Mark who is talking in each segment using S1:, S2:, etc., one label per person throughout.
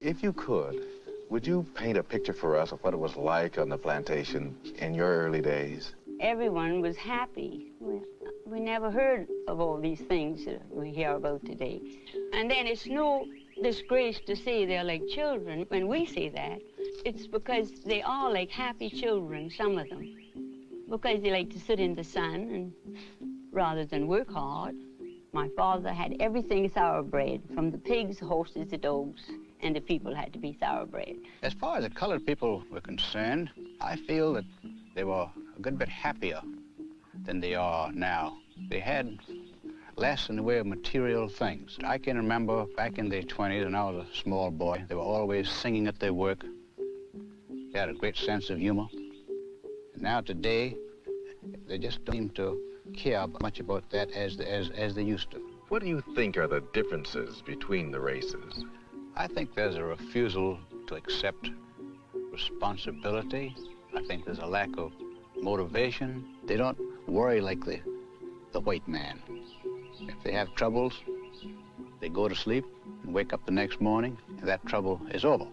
S1: If you could, would you paint a picture for us of what it was like on the plantation in your early days?
S2: Everyone was happy. We never heard of all these things that we hear about today. And then it's no disgrace to say they're like children. When we say that, it's because they are like happy children, some of them. Because they like to sit in the sun and rather than work hard. My father had everything thoroughbred, from the pigs, horses, the dogs, and the people had to be thoroughbred.
S3: As far as the colored people were concerned, I feel that they were a good bit happier than they are now. They had less in the way of material things. I can remember back in the 20s, when I was a small boy, they were always singing at their work. They had a great sense of humor. And now today, they just don't seem to care much about that as they used to.
S1: What do you think are the differences between the races?
S3: I think there's a refusal to accept responsibility. I think there's a lack of motivation. They don't worry like the white man. If they have troubles, they go to sleep and wake up the next morning, and that trouble is over.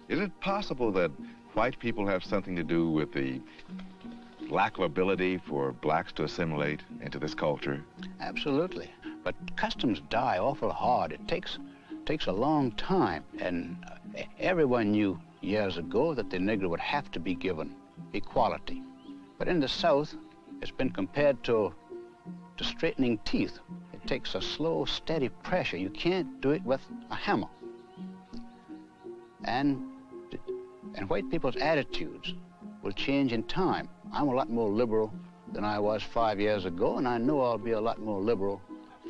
S1: Is it possible that white people have something to do with the lack of ability for blacks to assimilate into this culture?
S3: Absolutely. But customs die awful hard. It takes a long time. And everyone knew years ago that the Negro would have to be given equality. But in the South, it's been compared to straightening teeth. It takes a slow, steady pressure. You can't do it with a hammer. And white people's attitudes will change in time. I'm a lot more liberal than I was 5 years ago, and I know I'll be a lot more liberal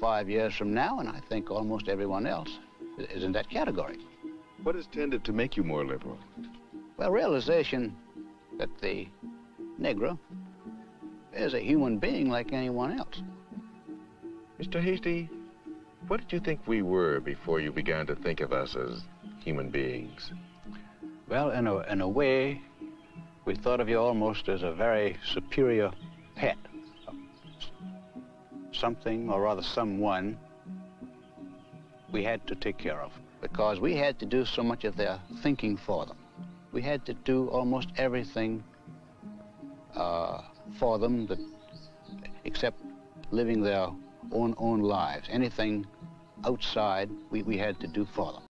S3: 5 years from now, and I think almost everyone else is in that category.
S1: What has tended to make you more liberal?
S3: Well, realization that the Negro is a human being like anyone else.
S1: Mr. Hasty, what did you think we were before you began to think of us as human beings?
S3: Well, in a way, we thought of you almost as a very superior pet. Something, or rather someone, we had to take care of, because we had to do so much of their thinking for them. We had to do almost everything for them except living their own lives. Anything outside, we had to do for them.